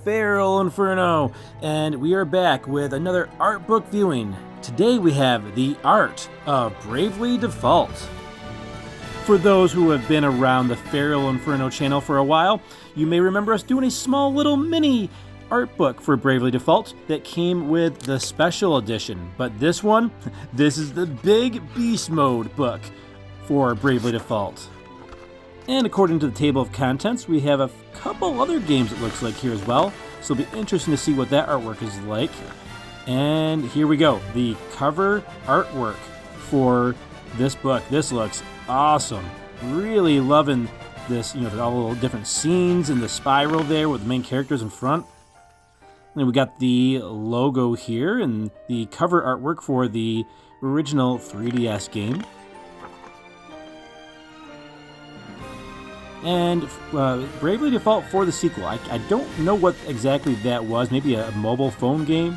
FeralInferno, and we are back with another art book viewing. Today we have The Art of Bravely Default. For those who have been around the FeralInferno channel for a while, you may remember us doing a small little mini art book for Bravely Default that came with the special edition. But this one, this is the big beast mode book for Bravely Default. And according to the table of contents, we have a couple other games it looks like here as well. So it'll be interesting to see what that artwork is like. And here we go, the cover artwork for this book. This looks awesome. Really loving this, all the little different scenes and the spiral there with the main characters in front. And then we got the logo here and the cover artwork for the original 3DS game. And Bravely Default for the sequel. I don't know what exactly that was. Maybe a mobile phone game.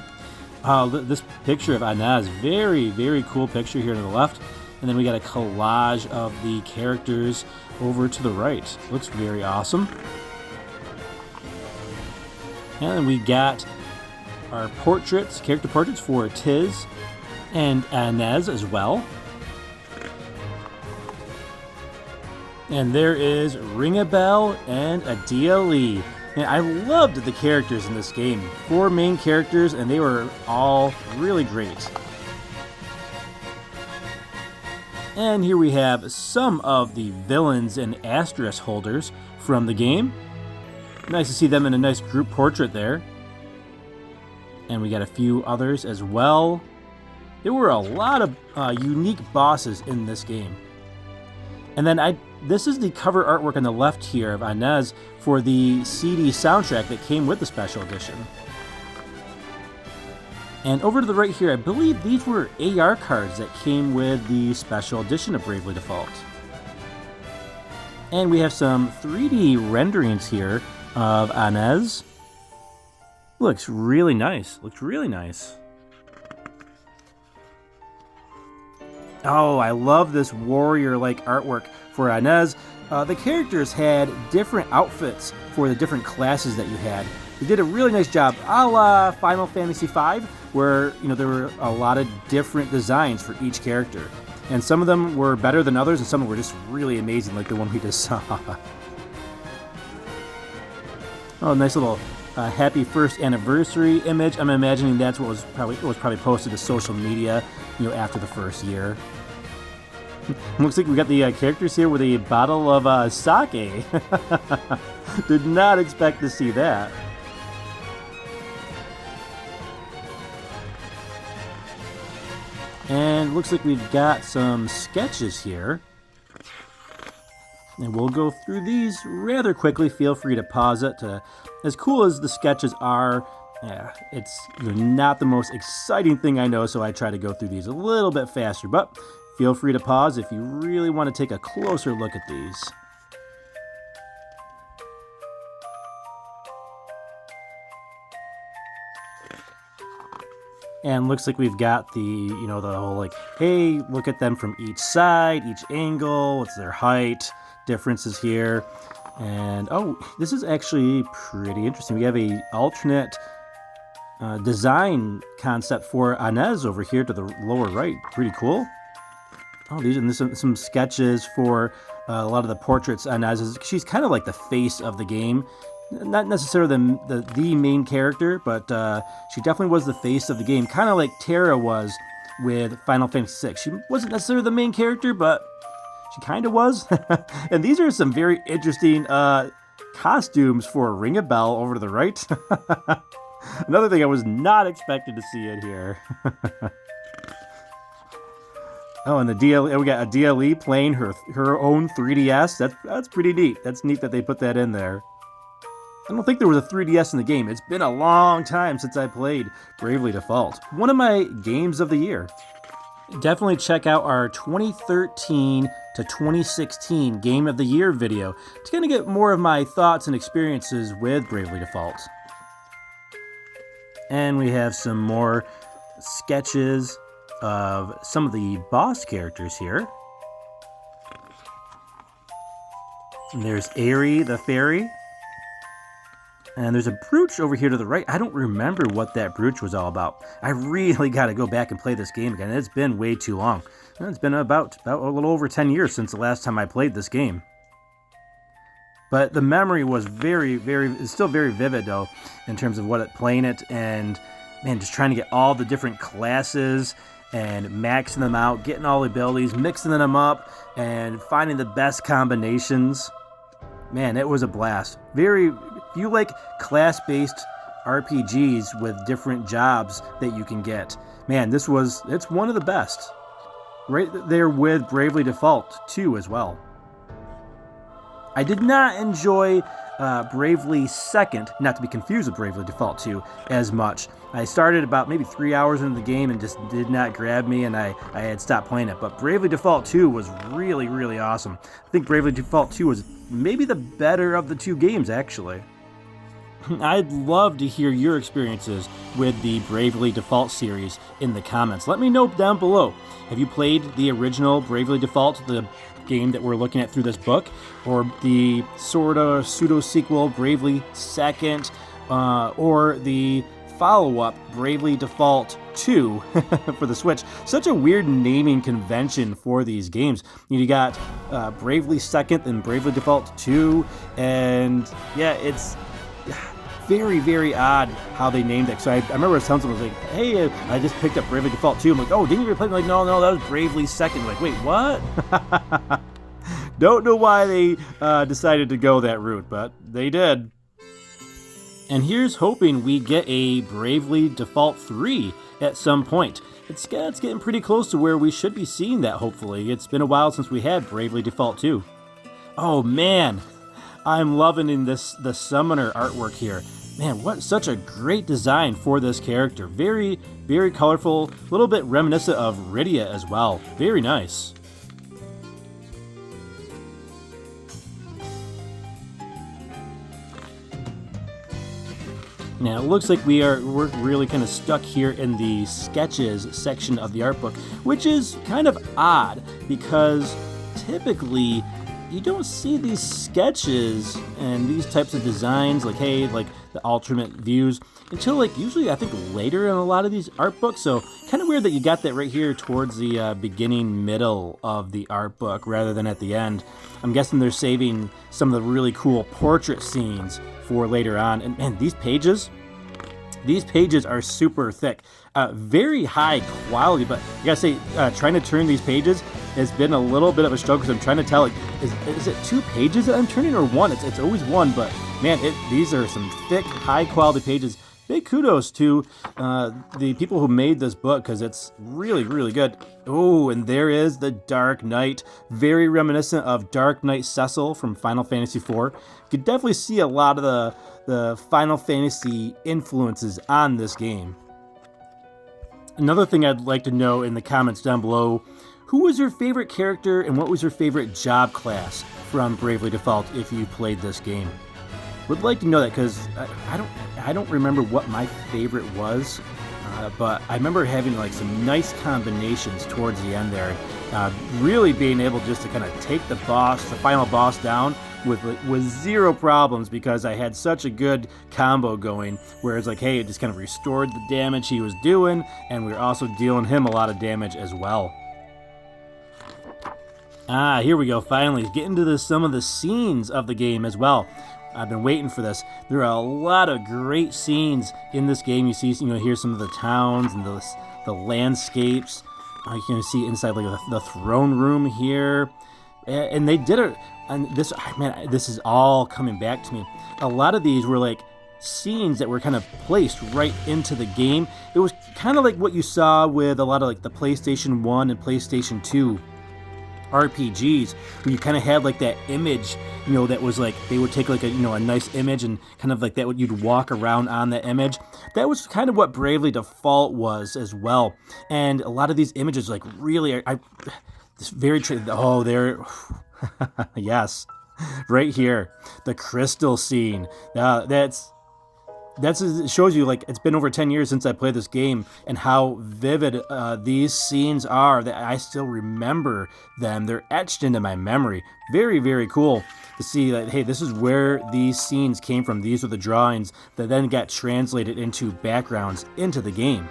This picture of Inez, very, very cool picture here to the left. And then we got a collage of the characters over to the right. Looks very awesome. And then we got our portraits, character portraits for Tiz and Inez as well. And there is Ring a Bell and Adia Lee. And I loved the characters in this game. 4 main characters, and they were all really great. And here we have some of the villains and asterisk holders from the game. Nice to see them in a nice group portrait there. And we got a few others as well. There were a lot of unique bosses in this game. And then this is the cover artwork on the left here of Inez for the CD soundtrack that came with the special edition. And over to the right here, I believe these were AR cards that came with the special edition of Bravely Default. And we have some 3D renderings here of Inez. Looks really nice. Looks really nice. Oh, I love this warrior-like artwork for Inez. The characters had different outfits for the different classes that you had. They did a really nice job, a la Final Fantasy V, where there were a lot of different designs for each character. And some of them were better than others, and some were just really amazing, like the one we just saw. Oh, nice little happy first anniversary image. I'm imagining that's what was probably posted to social media, after the first year. Looks like we got the characters here with a bottle of sake. Did not expect to see that. And looks like we've got some sketches here. And we'll go through these rather quickly. Feel free to pause it. As cool as the sketches are, it's not the most exciting thing I know, so I try to go through these a little bit faster. But feel free to pause if you really want to take a closer look at these. And looks like we've got the, the whole hey, look at them from each side, each angle, what's their height, differences here. And oh, this is actually pretty interesting. We have a alternate design concept for Inez over here to the lower right. Pretty cool. Oh, these are some sketches for a lot of the portraits. Inez, she's kind of like the face of the game. Not necessarily the main character, but she definitely was the face of the game. Kind of like Terra was with Final Fantasy VI. She wasn't necessarily the main character, but she kind of was. And these are some very interesting costumes for Ring a Bell over to the right. Another thing I was not expecting to see in here. Oh, and we got Adia Lee playing her own 3DS. That's pretty neat. That's neat that they put that in there. I don't think there was a 3DS in the game. It's been a long time since I played Bravely Default. One of my games of the year. Definitely check out our 2013 to 2016 Game of the Year video to kind of get more of my thoughts and experiences with Bravely Default. And we have some more sketches of some of the boss characters here. And there's Aerie the fairy. And there's a brooch over here to the right. I don't remember what that brooch was all about. I really got to go back and play this game again. It's been way too long. It's been about a little over 10 years since the last time I played this game. But the memory was it's still very vivid, though, in terms of playing it, and, man, just trying to get all the different classes and maxing them out, getting all the abilities, mixing them up, and finding the best combinations. Man, it was a blast. If you like class-based RPGs with different jobs that you can get, man, it's one of the best. Right there with Bravely Default 2 as well. I did not enjoy Bravely Second, not to be confused with Bravely Default 2, as much. I started about maybe 3 hours into the game and just did not grab me, and I had stopped playing it. But Bravely Default 2 was really, really awesome. I think Bravely Default 2 was maybe the better of the two games, actually. I'd love to hear your experiences with the Bravely Default series in the comments. Let me know down below. Have you played the original Bravely Default, the game that we're looking at through this book, or the sort of pseudo-sequel Bravely Second, or the follow-up Bravely Default 2 for the Switch? Such a weird naming convention for these games. You got Bravely Second and Bravely Default 2, and yeah, it's very, very odd how they named it. So I remember I was telling someone, I was like, hey, I just picked up Bravely Default 2. I'm like, oh, didn't you replay it? I'm like, no, that was Bravely Second. I'm like, wait, what? Don't know why they decided to go that route, but they did. And here's hoping we get a Bravely Default 3 at some point. It's getting pretty close to where we should be seeing that, hopefully. It's been a while since we had Bravely Default 2. Oh, man. I'm loving the summoner artwork here. Man, such a great design for this character. Very, very colorful, a little bit reminiscent of Rydia as well. Very nice. Now, it looks like we're really kind of stuck here in the sketches section of the art book, which is kind of odd because typically you don't see these sketches and these types of designs, like, hey, like the alternate views, until like usually I think later in a lot of these art books. So kind of weird that you got that right here towards the beginning, middle of the art book rather than at the end. I'm guessing they're saving some of the really cool portrait scenes for later on. And man, these pages are super thick, very high quality, but I gotta say, trying to turn these pages has been a little bit of a struggle because I'm trying to tell, like, is it 2 pages that I'm turning or 1? It's always 1, but man, these are some thick, high quality pages. Big kudos to the people who made this book because it's really, really good. Oh, and there is the Dark Knight, very reminiscent of Dark Knight Cecil from Final Fantasy IV. You could definitely see a lot of the Final Fantasy influences on this game. Another thing I'd like to know in the comments down below, who was your favorite character and what was your favorite job class from Bravely Default if you played this game? Would like to know that because I don't remember what my favorite was, but I remember having like some nice combinations towards the end there, really being able just to kind of take the final boss down with zero problems because I had such a good combo going, where it's like, hey, it just kind of restored the damage he was doing, and we were also dealing him a lot of damage as well. Here we go, finally, getting to some of the scenes of the game as well. I've been waiting for this. There are a lot of great scenes in this game. You see, here's some of the towns and the landscapes. You can see inside like the throne room here, and they did it. And this is all coming back to me. A lot of these were like scenes that were kind of placed right into the game. It was kind of like what you saw with a lot of like the PlayStation 1 and PlayStation 2 RPGs, where you kind of had like that image, that was like, they would take like a nice image and kind of like that, you'd walk around on that image. That was kind of what Bravely Default was as well. And a lot of these images like really there, yes, right here, the crystal scene. It shows you like it's been over 10 years since I played this game and how vivid these scenes are, that I still remember them. They're etched into my memory. Very, very cool. to see that, hey, this is where these scenes came from. These are the drawings that then got translated into backgrounds into the game.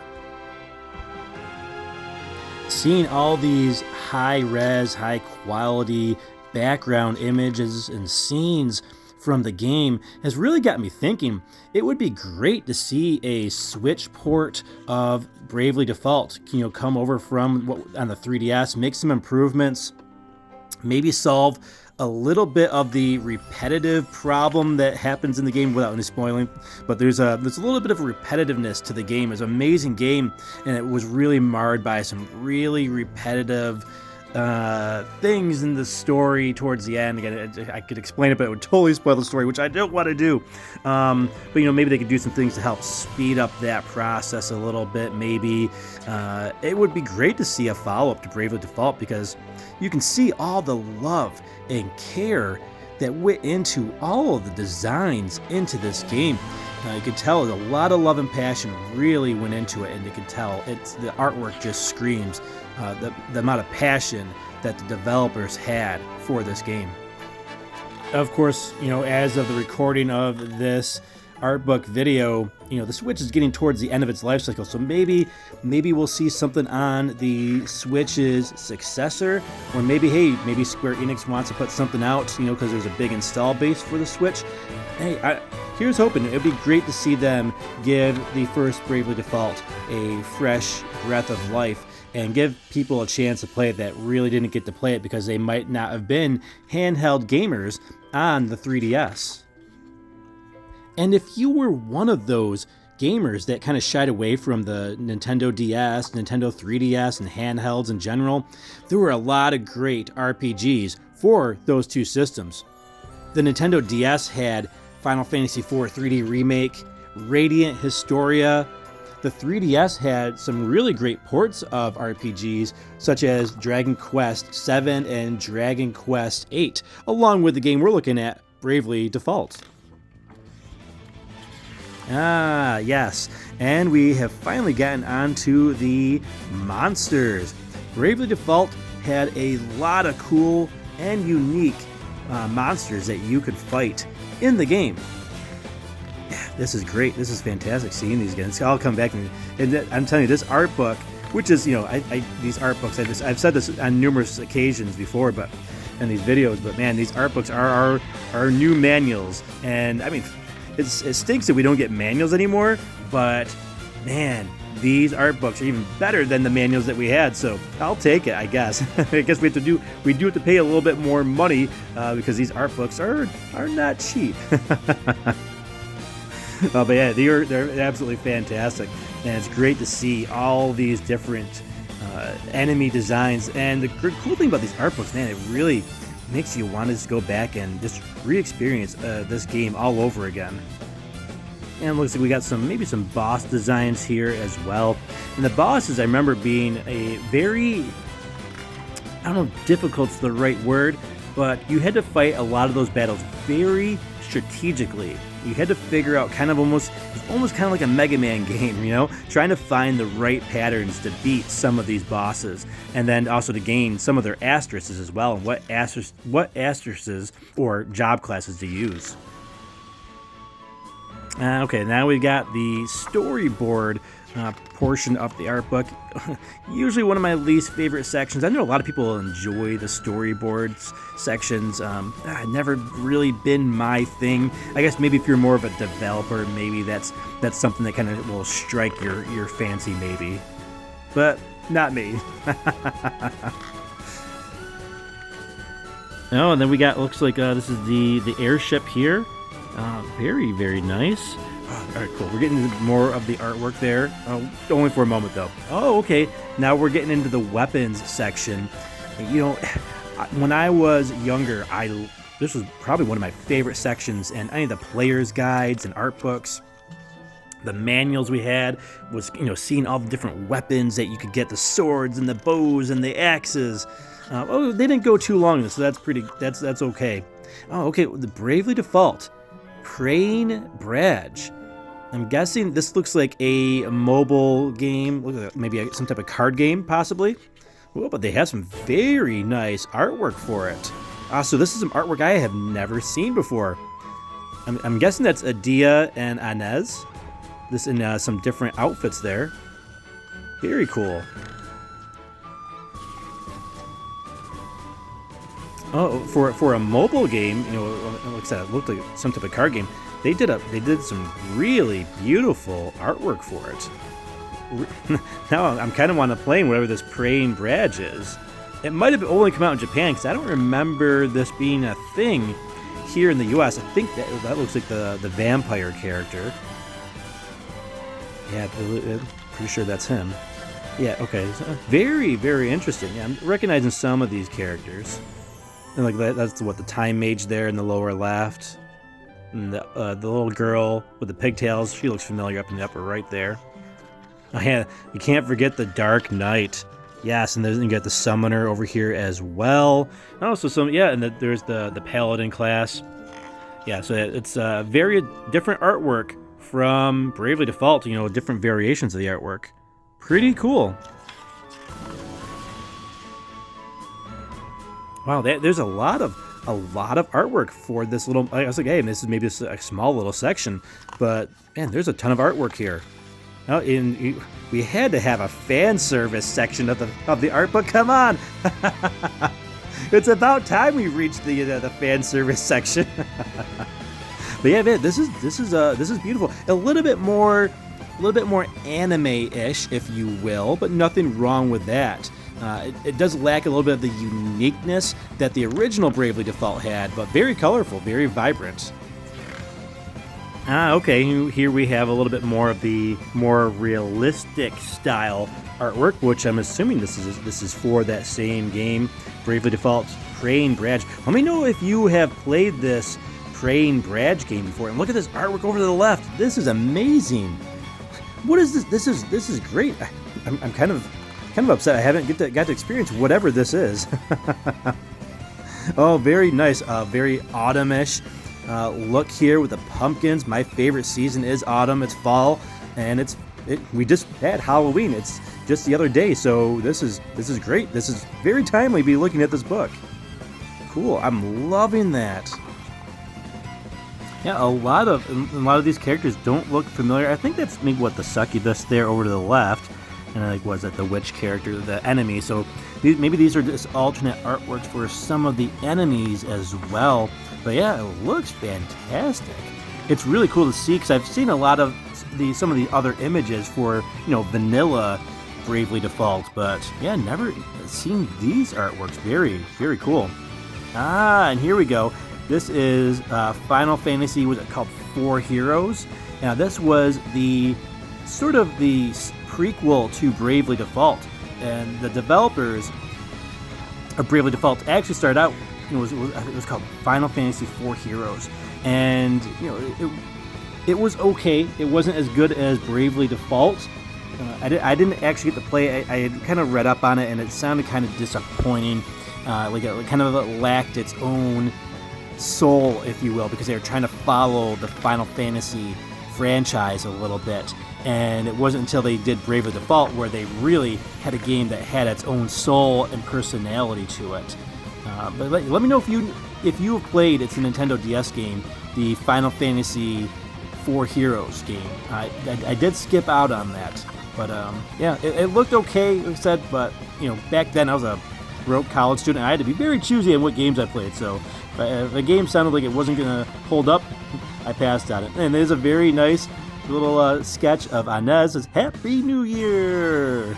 Seeing all these high-res, high-quality background images and scenes from the game has really got me thinking it would be great to see a Switch port of Bravely Default, come over from on the 3DS, make some improvements, maybe solve a little bit of the repetitive problem that happens in the game without any spoiling. But there's a little bit of repetitiveness to the game. It's an amazing game, and it was really marred by some really repetitive things in the story towards the end. Again, I could explain it, but it would totally spoil the story, which I don't want to do. But maybe they could do some things to help speed up that process a little bit. Maybe it would be great to see a follow-up to Bravely Default, because you can see all the love and care that went into all of the designs into this game. You could tell a lot of love and passion really went into it, and you could tell the artwork just screams the amount of passion that the developers had for this game. Of course, as of the recording of this art book video, the Switch is getting towards the end of its life cycle, so maybe we'll see something on the Switch's successor, or maybe Square Enix wants to put something out, because there's a big install base for the Switch. Hey, here's hoping. It'd be great to see them give the first Bravely Default a fresh breath of life and give people a chance to play it that really didn't get to play it because they might not have been handheld gamers on the 3DS. And if you were one of those gamers that kind of shied away from the Nintendo DS, Nintendo 3DS, and handhelds in general, there were a lot of great RPGs for those two systems. The Nintendo DS had Final Fantasy IV 3D Remake, Radiant Historia. The 3DS had some really great ports of RPGs, such as Dragon Quest VII and Dragon Quest VIII, along with the game we're looking at, Bravely Default. Ah, yes, and we have finally gotten onto the monsters. Bravely Default had a lot of cool and unique monsters that you could fight in the game. This is great. This is fantastic seeing these again. I'll come back and I'm telling you, this art book, which is, these art books, I've said this on numerous occasions before, but in these videos, but man, these art books are our new manuals. And I mean, it stinks that we don't get manuals anymore, but man, these art books are even better than the manuals that we had, so I'll take it, I guess. I guess we do have to pay a little bit more money because these art books are not cheap. But yeah, they're absolutely fantastic, and it's great to see all these different enemy designs. And the cool thing about these art books, man, it really makes you want to just go back and just re-experience this game all over again. And it looks like we got maybe some boss designs here as well. And the bosses, I remember being a very, I don't know if difficult's the right word, but you had to fight a lot of those battles very strategically. You had to figure out almost kind of like a Mega Man game, trying to find the right patterns to beat some of these bosses, and then also to gain some of their asterisks as well, and what asterisks or job classes to use. Okay, now we've got the storyboard portion of the art book. Usually one of my least favorite sections. I know a lot of people enjoy the storyboards sections. Never really been my thing. I guess maybe if you're more of a developer, maybe that's something that kind of will strike your fancy, maybe. But not me. Oh, and then we got, looks like this is the airship here. Very, very nice. All right, cool. We're getting into more of the artwork there. Only for a moment, though. Oh, okay. Now we're getting into the weapons section. When I was younger, this was probably one of my favorite sections, and any of the player's guides and art books, the manuals we had was, seeing all the different weapons that you could get, the swords and the bows and the axes. They didn't go too long, so that's okay. Oh, okay. The Bravely Default Praying Bradge. I'm guessing this looks like a mobile game, maybe some type of card game, possibly. Oh, but they have some very nice artwork for it. So this is some artwork I have never seen before. I'm guessing that's Adia and Inez. This in some different outfits there. Very cool. Oh, for a mobile game, you know, like I said, it looked like some type of card game. They did some really beautiful artwork for it. Now I'm kind of want to play whatever this Praying Badge is. It might have only come out in Japan because I don't remember this being a thing here in the U.S. I think that looks like the vampire character. Yeah, pretty sure that's him. Yeah, okay. So very, very interesting. Yeah, I'm recognizing some of these characters. And like that's what the time mage there in the lower left. And the little girl with the pigtails, she looks familiar up in the upper right there. Oh yeah, you can't forget the Dark Knight. Yes, and then you got the Summoner over here as well. And also there's the Paladin class. Yeah, so it's very different artwork from Bravely Default, you know, different variations of the artwork. Pretty cool. Wow, there's a lot of artwork for this little. I was like, hey, this is maybe a small little section, but man, there's a ton of artwork here. Now, we had to have a fan service section of the art book. Come on, it's about time we reached the fan service section. But yeah, man, this is beautiful. A little bit more anime-ish, if you will, but nothing wrong with that. It does lack a little bit of the uniqueness that the original Bravely Default had, but very colorful, very vibrant. Okay, here we have a little bit more of the more realistic style artwork, which I'm assuming this is for that same game, Bravely Default's Praying Badge. Let me know if you have played this Praying Badge game before. And look at this artwork over to the left. This is amazing. What is this? This is great. I'm kind of upset I haven't got to experience whatever this is. Oh, very nice. Very autumn-ish look here with the pumpkins. My favorite season is autumn. It's fall, and we just had Halloween. It's just the other day, so this is great. This is very timely to be looking at this book. Cool. I'm loving that. Yeah, a lot of these characters don't look familiar. I think that's maybe what the succubus there over to the left, and like was that the witch character, the enemy. So maybe these are just alternate artworks for some of the enemies as well. But yeah, it looks fantastic. It's really cool to see because I've seen a lot of some of the other images for vanilla Bravely Default, but yeah, never seen these artworks. Very, very cool. And here we go. This is Final Fantasy, was it called 4 Heroes? Now this was the sort of the prequel to Bravely Default, and the developers of Bravely Default actually started out, it was called Final Fantasy 4 Heroes, and it was okay. It wasn't as good as Bravely Default. I didn't actually get to play it. I had kind of read up on it, and it sounded kind of disappointing. Like it kind of lacked its own soul, if you will, because they were trying to follow the Final Fantasy franchise a little bit, and it wasn't until they did Bravely Default where they really had a game that had its own soul and personality to it. But let me know if you have played, it's a Nintendo DS game, the Final Fantasy 4 Heroes game. I did skip out on that, but yeah, it looked okay, like I said, but back then I was a broke college student. I had to be very choosy on what games I played, so if a game sounded like it wasn't going to hold up, I passed on it. And there's a very nice little sketch of Inez. Says, Happy New Year!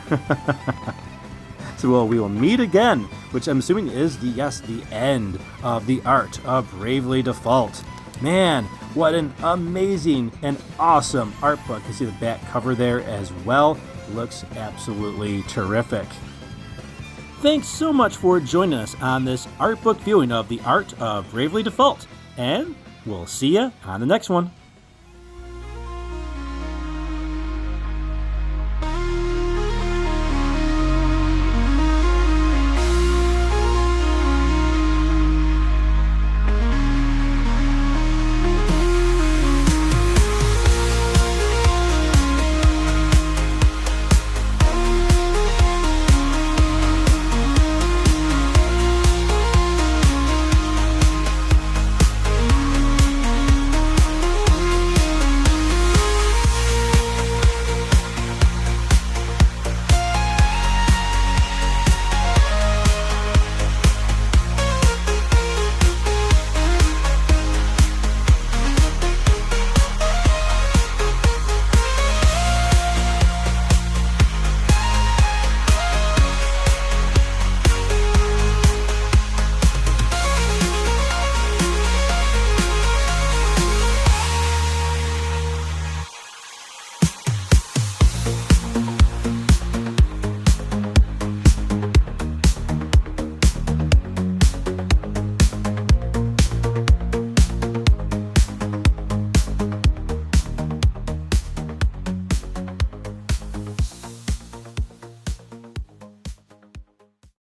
So we will meet again, which I'm assuming is the end of the art of Bravely Default. Man, what an amazing and awesome art book. You see the back cover there as well. Looks absolutely terrific. Thanks so much for joining us on this art book viewing of the art of Bravely Default, and we'll see you on the next one.